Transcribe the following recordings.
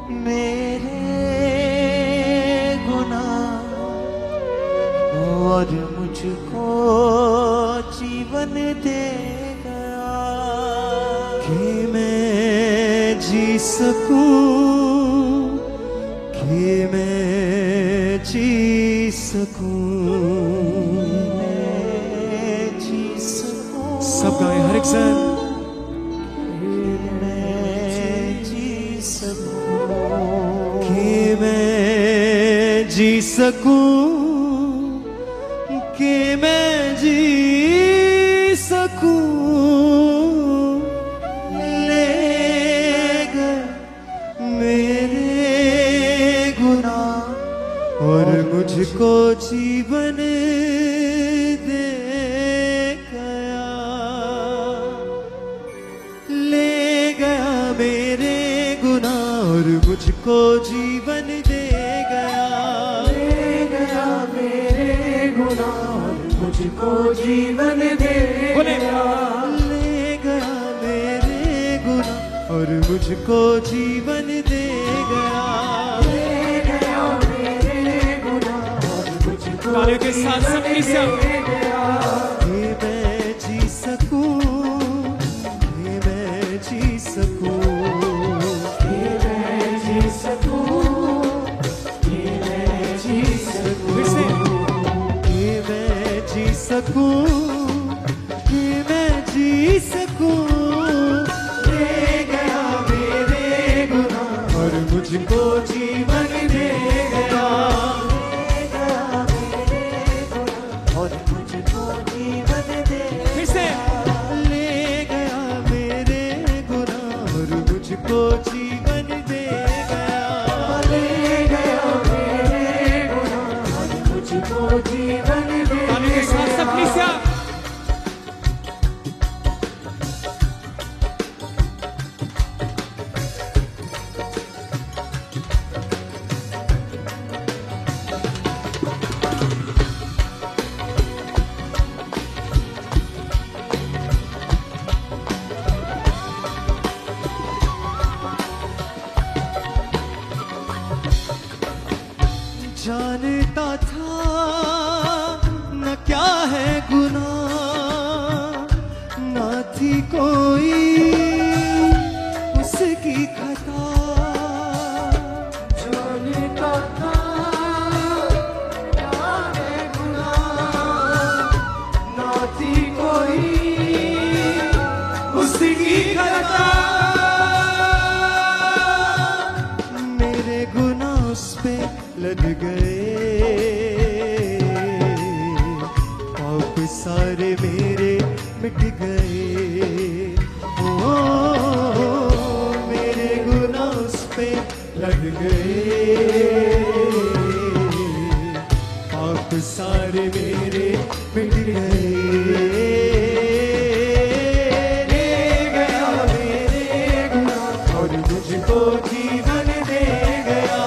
मेरे गुनाह और मुझको जीवन दे गया कि मैं जी सकूं, कि मैं जी सकूं, मैं जी सकूं। सब गाएं हर एक जन। जी सकूं, कि मैं जी सकूं, ले गए मेरे गुनाह और मुझको जीवन दे गया। ले गया मेरे गुनाह और मुझको जीवन दे गया। मुझको जीवन दे गया। ले गया मेरे गुनाह और मुझको जीवन दे गया। ले गया मेरे गुनाह और मुझको तालियों के साथ सबकी सब कि मैं जी सकूं, कि मैं जी सकूं, कि मैं जी सकूं, कि मैं जी सकूं, फिर से जी सकूं, कि मैं जी सकूं। ले गया मेरे गुनाह और मुझको जीवन दे गया। ले गया मेरे गुनाह और मुझको जीवन दे गया। फिर से ले गया मेरे गुनाह और मुझको जीवन दे गया। ले गया मेरे गुनाह और मुझको जीवन दे गया। तालियों के साथ सबकी सब जानता था न क्या है गुनाह, न थी कोई उसकी खता। जानता था क्या है गुनाह, न थी कोई उसकी खता। मेरे गुनाह उस पे लग गए, पाप सारे मेरे मिट गए। ओ मेरे गुनाह उस पे लग गए, पाप सारे मेरे मिट गए। ले गया मेरे गुनाह और मुझको जीवन दे गया।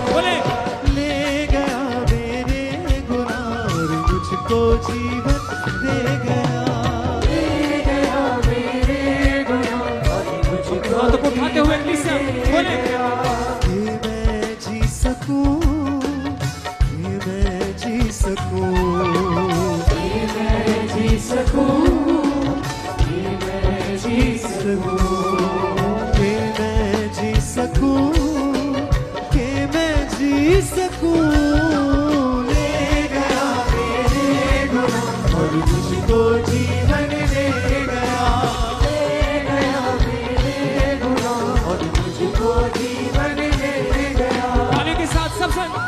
बोले ले गया मेरे गुनाह और मुझको जीवन दे गया। ले गया मेरे गुनाह और मुझको हाथों को उठाते हुए कलीसिया बोले कि मैं जी सकूं, कि मैं जी सकूं, कि मैं जी सकूं, कि मैं जी सकूं, कि मैं जी सकूं, कि मैं जी सकूं। ले गया मेरे गुनाह और मुझको जीवन दे गया। ले गया मेरे गुनाह और मुझको जीवन दे गया। तालियों के साथ सब संग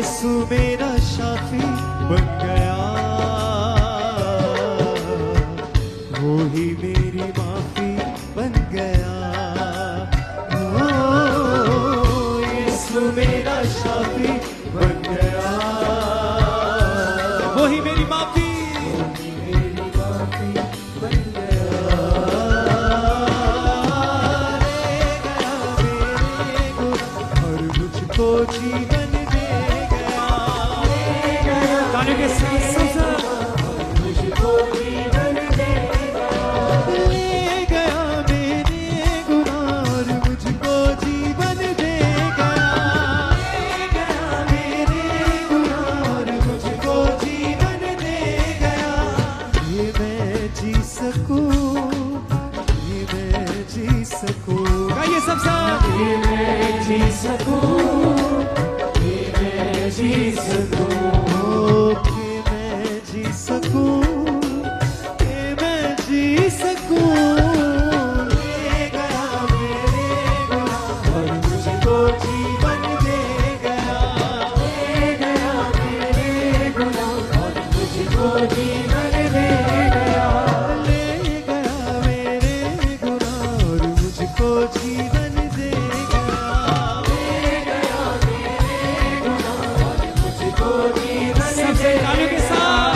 यीशु मेरा शाफी बन गया, वो ही मेरी माफी बन गया। ओ यीशु मेरा शाफी बन गया, वो ही मेरी माफी। मेरी माफी बन गया। ले गया मेरे गुनाह और मुझको जीवन दे गया। ले गया तालियों के साथ सब मुझको जीवन दे गया। ले गया मेरे गुनाह और मुझको जीवन दे गया। ले गया मेरे गुनाह और मुझको जीवन दे गया। ये मैं जी सकूं, ये मैं जी सकूं, गाइए सब साथ। ये मैं जी सकूं, ये मैं जी सकूं, कि मैं जी सकूं, कि मैं जी सकूं। ले गया मेरे गुनाह और मुझको जीवन दे गया। ले गया मेरे गुनाह और मुझको जीवन दे गया। ले गया मेरे गुनाह और मुझको जीवन दे गया। ले गया मेरे गुनाह और मुझको जीवन दे सबसे तालियों के साथ।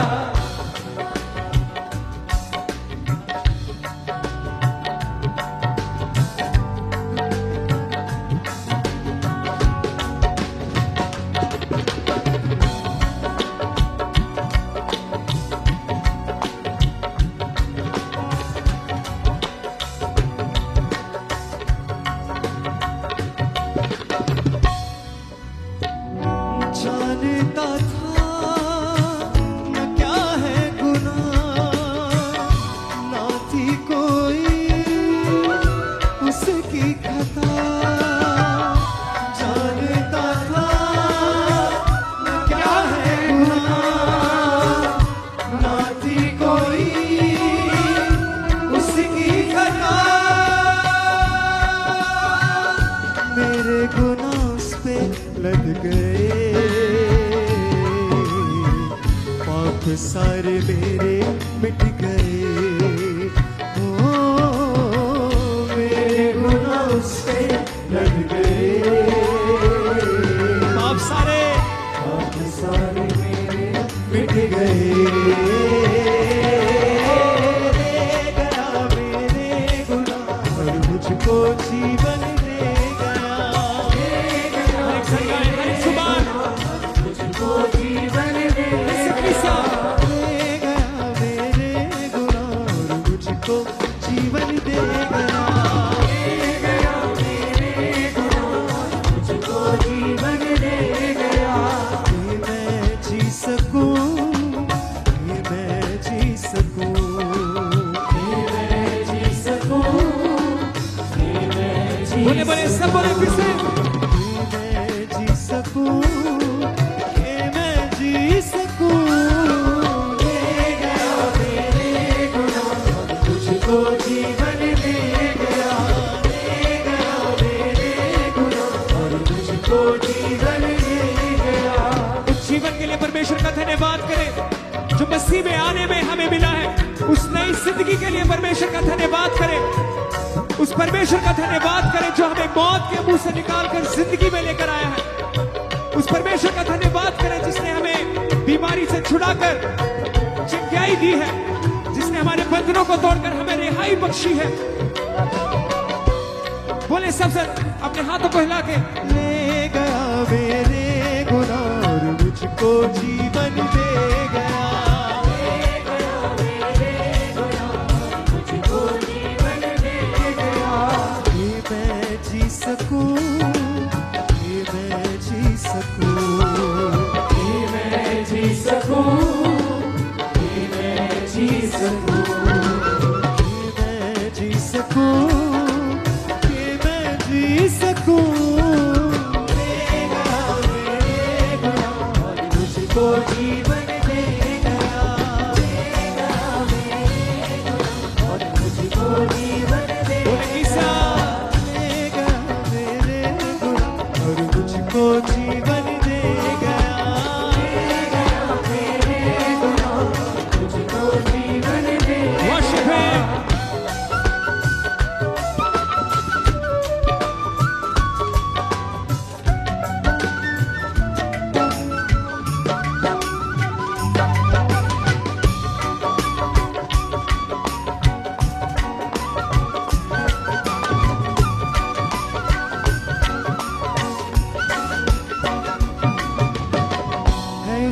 जानता था न क्या है गुनाह, ना थी कोई उसकी खता। जानता था न क्या है गुनाह, ना थी कोई उसकी खता। मेरे गुनाह उस पे लद गए, पाप सारे मेरे मिट गए। ओ मेरे गुनाह उस पे लद गए, आप सारे पाप सारे मेरे मिट गए। ले गया मेरे गुनाह और मुझको जीवन दे गया। एक संगाई एक सुबान मुझको जीवन दे सिक्किसा ले गया मेरे गुनाह और मुझको जीवन दे गया। ले गया मेरे गुनाह और मुझको जीवन दे गया। ये मैं जी सकूं, ये मैं जी सकूं, ये मैं जी सकूं, ये मैं जी बोले बोले सब बोले फिर से। ये मैं जी सकूं, ये मैं जी सकूं। ले गया मेरे गुनाह और मुझको जीवन दे गया। ले गया मेरे गुनाह और मुझको जीवन दे गया। उस जीवन के लिए परमेश्वर का धन्यवाद करें जो मसीह में आने में हमें मिला है। उस नई जिंदगी के लिए परमेश्वर का धन्यवाद करें। उस परमेश्वर का धन्यवाद करें जो हमें मौत के मुंह से निकालकर जिंदगी में लेकर आया है। उस परमेश्वर का धन्यवाद करें जिसने हमें बीमारी से छुड़ाकर चंगाई दी है, जिसने हमारे बंधनों को तोड़कर हमें रिहाई बख्शी है। बोले सब सर अपने हाथों को हिला के। ले गया मेरे गुनाह और मुझको जीवन दे गया। ले गया मेरे गुनाह और मुझको जीवन दे गया। ये मैं जी सकूं, ये मैं जी सकूं, ये मैं जी सकूं, ये मैं जी सकूं, ये मैं जी सकूं, ये मैं जी सकूं। ले गया मेरे गुनाह और मुझको जीवन दे गया। ले गया मेरे गुनाह और मुझको जीवन दे बोले ईसा ले गया मेरे गुनाह और मुझको जीवन दे गया।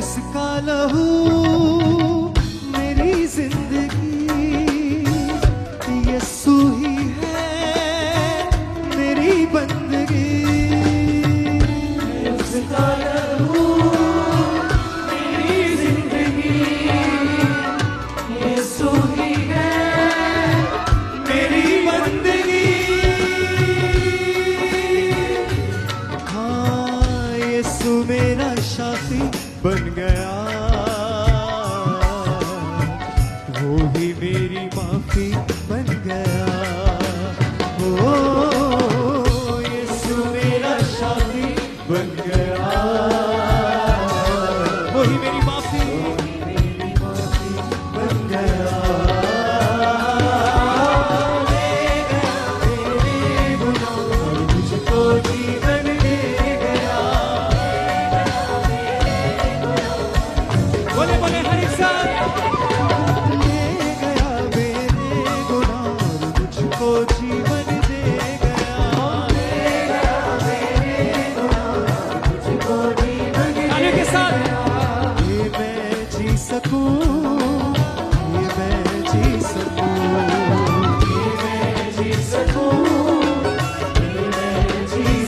इसका लहू मेरी जिंदगी, यीशु ही है मेरी बंदगी। इसका लहू मेरी जिंदगी, यीशु ही है मेरी बंदगी। हाँ, यीशु मेरा साथी बन गया, वो ही मेरी माफी बन गया। ओ यीशु मेरा साथी बन गया, वो ही मेरी माफी बन गया। ले गया मेरे गुनाह और मुझको जीवन दे गया। बोले बोले हर एक साथ। ले गया मेरे गुनाह और मुझको जीवन दे गया। ले गया मेरे गुनाह और मुझको जीवन दे तालियों के साथ। गया। ये मैं जी सकूं, ये मैं